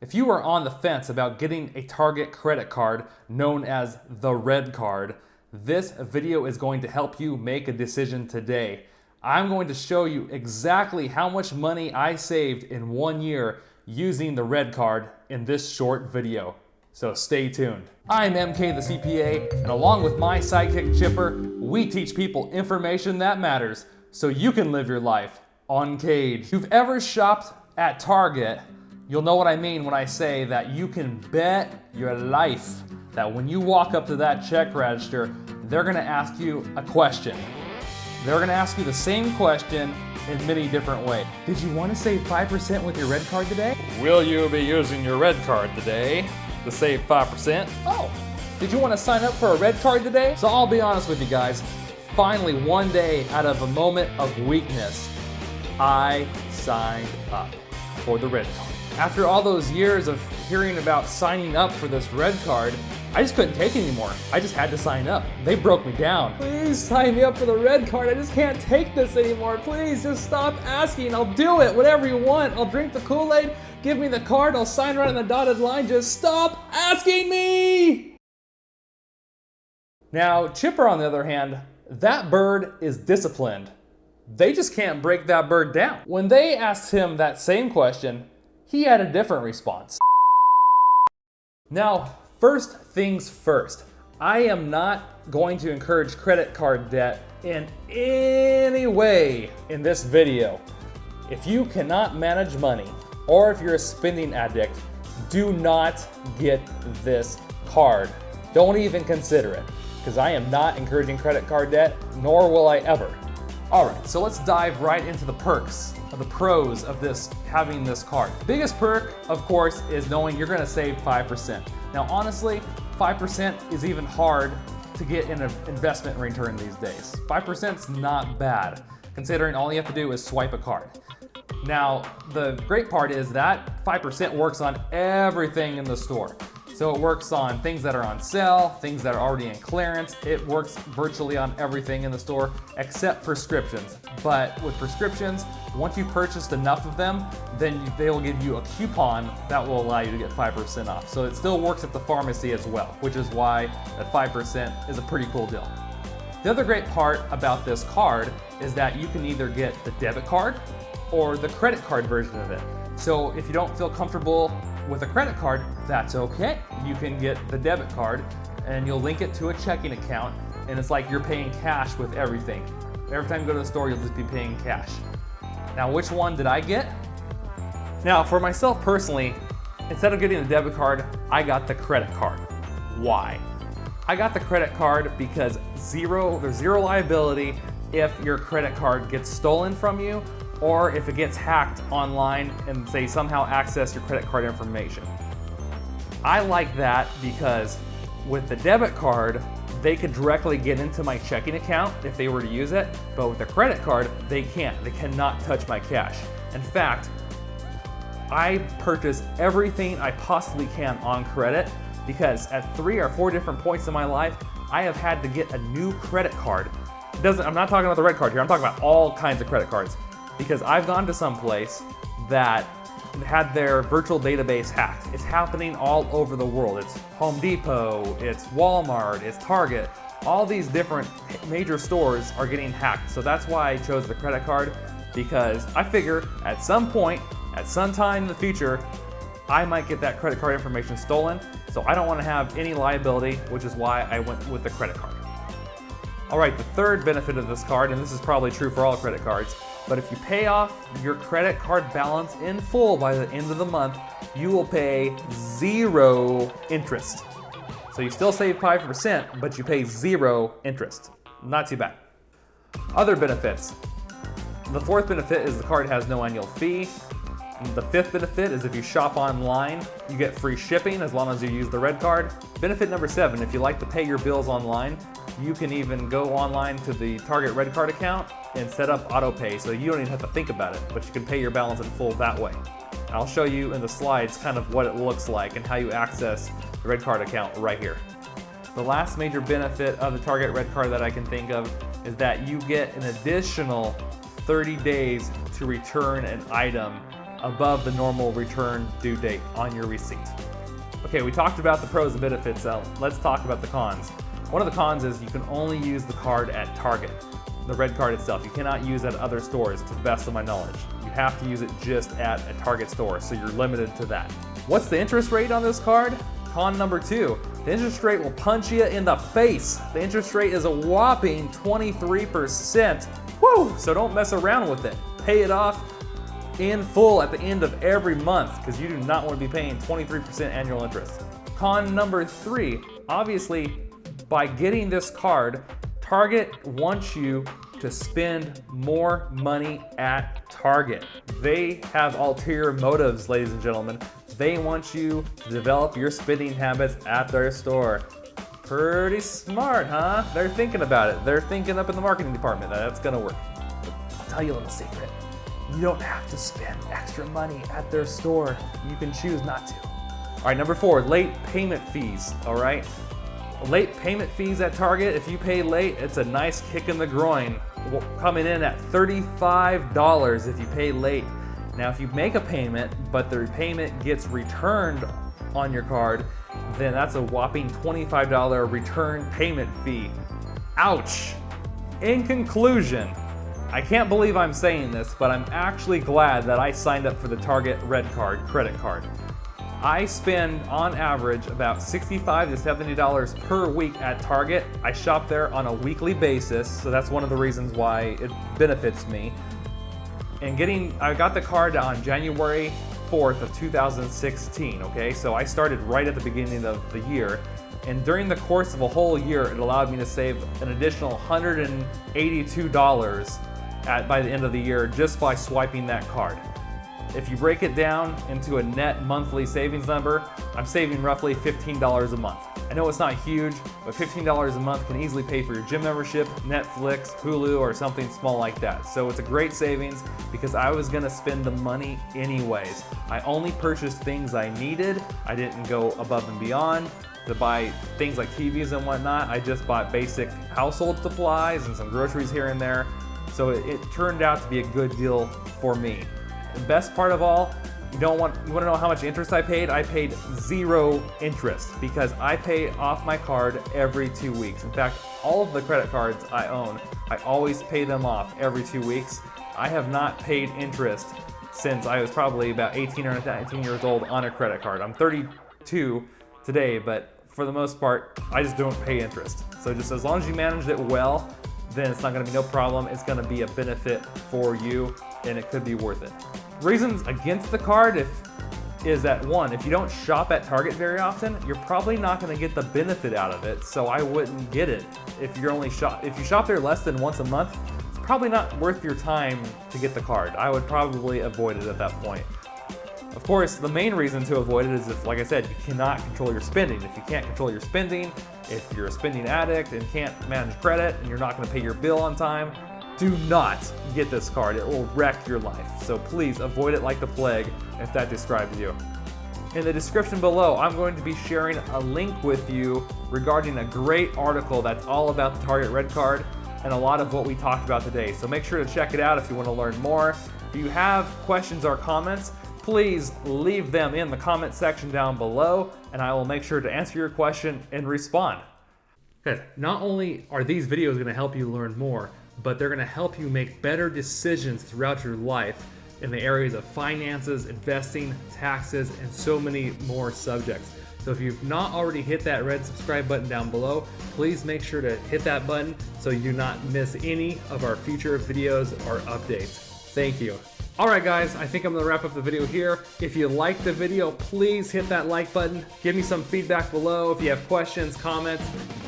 If you are on the fence about getting a Target credit card known as the RedCard, this video is going to help you make a decision today. I'm going to show you exactly how much money I saved in 1 year using the RedCard in this short video. So stay tuned. I'm MK the CPA, and along with my sidekick Chipper, we teach people information that matters so you can live your life uncaged. If you've ever shopped at Target, you'll know what I mean when I say that you can bet your life that when you walk up to that check register, they're gonna ask you a question. They're gonna ask you the same question in many different ways. Did you wanna save 5% with your RedCard today? Will you be using your RedCard today to save 5%? Oh, did you wanna sign up for a RedCard today? So I'll be honest with you guys, finally one day out of a moment of weakness, I signed up for the RedCard. After all those years of hearing about signing up for this RedCard, I just couldn't take it anymore. I just had to sign up. They broke me down. Please sign me up for the RedCard. I just can't take this anymore. Please just stop asking. I'll do it, whatever you want. I'll drink the Kool-Aid, give me the card, I'll sign right on the dotted line. Just stop asking me. Now, Chipper, on the other hand, that bird is disciplined. They just can't break that bird down. When they asked him that same question, he had a different response. Now, first things first, I am not going to encourage credit card debt in any way in this video. If you cannot manage money, or if you're a spending addict, do not get this card. Don't even consider it, because I am not encouraging credit card debt, nor will I ever. All right, so let's dive right into the perks, or the pros of having this card. Biggest perk, of course, is knowing you're gonna save 5%. Now, honestly, 5% is even hard to get in an investment return these days. 5% is not bad, considering all you have to do is swipe a card. Now, the great part is that 5% works on everything in the store. So it works on things that are on sale, things that are already in clearance. It works virtually on everything in the store except prescriptions. But with prescriptions, once you've purchased enough of them, then they will give you a coupon that will allow you to get 5% off. So it still works at the pharmacy as well, which is why that 5% is a pretty cool deal. The other great part about this card is that you can either get the debit card or the credit card version of it. So if you don't feel comfortable with a credit card, that's okay. You can get the debit card and you'll link it to a checking account, and it's like you're paying cash with everything. Every time you go to the store, you'll just be paying cash. Now, which one did I get? Now, for myself personally, instead of getting the debit card, I got the credit card. Why? I got the credit card because there's zero liability if your credit card gets stolen from you, or if it gets hacked online and they somehow access your credit card information. I like that because with the debit card, they could directly get into my checking account if they were to use it, but with the credit card, they can't. They cannot touch my cash. In fact, I purchase everything I possibly can on credit because at 3 or 4 different points in my life, I have had to get a new credit card. I'm not talking about the RedCard here, I'm talking about all kinds of credit cards. Because I've gone to some place that had their virtual database hacked. It's happening all over the world. It's Home Depot, it's Walmart, it's Target. All these different major stores are getting hacked. So that's why I chose the credit card, because I figure at some point, at some time in the future, I might get that credit card information stolen. So I don't want to have any liability, which is why I went with the credit card. All right, the third benefit of this card, and this is probably true for all credit cards, but if you pay off your credit card balance in full by the end of the month, you will pay 0 interest. So you still save 5%, but you pay 0 interest. Not too bad. Other benefits. The fourth benefit is the card has no annual fee. The fifth benefit is if you shop online, you get free shipping as long as you use the RedCard. Benefit number 7, if you like to pay your bills online, you can even go online to the Target RedCard account and set up auto pay, so you don't even have to think about it, but you can pay your balance in full that way. I'll show you in the slides kind of what it looks like and how you access the RedCard account right here. The last major benefit of the Target RedCard that I can think of is that you get an additional 30 days to return an item above the normal return due date on your receipt. Okay, we talked about the pros and benefits, so let's talk about the cons. One of the cons is you can only use the card at Target, the RedCard itself. You cannot use it at other stores, to the best of my knowledge. You have to use it just at a Target store, so you're limited to that. What's the interest rate on this card? Con number 2, the interest rate will punch you in the face. The interest rate is a whopping 23%. Woo! So don't mess around with it. Pay it off in full at the end of every month, because you do not want to be paying 23% annual interest. Con number 3, obviously, by getting this card, Target wants you to spend more money at Target. They have ulterior motives, ladies and gentlemen. They want you to develop your spending habits at their store. Pretty smart, huh? They're thinking about it. They're thinking up in the marketing department that that's gonna work. But I'll tell you a little secret. You don't have to spend extra money at their store. You can choose not to. All right, number 4, late payment fees, all right? Late payment fees at Target, if you pay late, it's a nice kick in the groin. Coming in at $35 if you pay late. Now, if you make a payment, but the payment gets returned on your card, then that's a whopping $25 return payment fee. Ouch! In conclusion, I can't believe I'm saying this, but I'm actually glad that I signed up for the Target RedCard credit card. I spend, on average, about $65 to $70 per week at Target. I shop there on a weekly basis, so that's one of the reasons why it benefits me. And I got the card on January 4th of 2016, okay? So I started right at the beginning of the year. And during the course of a whole year, it allowed me to save an additional $182 by the end of the year just by swiping that card. If you break it down into a net monthly savings number, I'm saving roughly $15 a month. I know it's not huge, but $15 a month can easily pay for your gym membership, Netflix, Hulu, or something small like that. So it's a great savings because I was gonna spend the money anyways. I only purchased things I needed. I didn't go above and beyond to buy things like TVs and whatnot. I just bought basic household supplies and some groceries here and there. So it turned out to be a good deal for me. The best part of all, you want to know how much interest I paid? I paid 0 interest because I pay off my card every 2 weeks. In fact, all of the credit cards I own, I always pay them off every 2 weeks. I have not paid interest since I was probably about 18 or 19 years old on a credit card. I'm 32 today, but for the most part, I just don't pay interest. So just as long as you manage it well, then it's not gonna be no problem. It's gonna be a benefit for you and it could be worth it. Reasons against the card is that 1, if you don't shop at Target very often, you're probably not gonna get the benefit out of it, so I wouldn't get it. If you shop there less than once a month, it's probably not worth your time to get the card. I would probably avoid it at that point. Of course, the main reason to avoid it is if, like I said, you cannot control your spending. If you can't control your spending, if you're a spending addict and can't manage credit and you're not gonna pay your bill on time, do not get this card. It will wreck your life. So please avoid it like the plague if that describes you. In the description below, I'm going to be sharing a link with you regarding a great article that's all about the Target RedCard and a lot of what we talked about today. So make sure to check it out if you want to learn more. If you have questions or comments, please leave them in the comment section down below and I will make sure to answer your question and respond. Because not only are these videos going to help you learn more, but they're going to help you make better decisions throughout your life in the areas of finances, investing, taxes, and so many more subjects. So if you've not already hit that red subscribe button down below, please make sure to hit that button so you do not miss any of our future videos or updates. Thank you. All right, guys, I think I'm gonna wrap up the video here. If you liked the video, please hit that like button. Give me some feedback below. If you have questions, comments,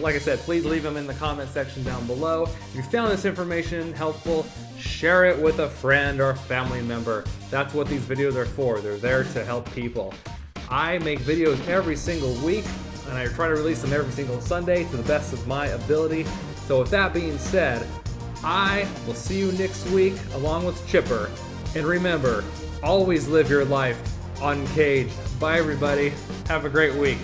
like I said, please leave them in the comment section down below. If you found this information helpful, share it with a friend or family member. That's what these videos are for. They're there to help people. I make videos every single week, and I try to release them every single Sunday to the best of my ability. So with that being said, I will see you next week along with Chipper. And remember, always live your life uncaged. Bye everybody. Have a great week.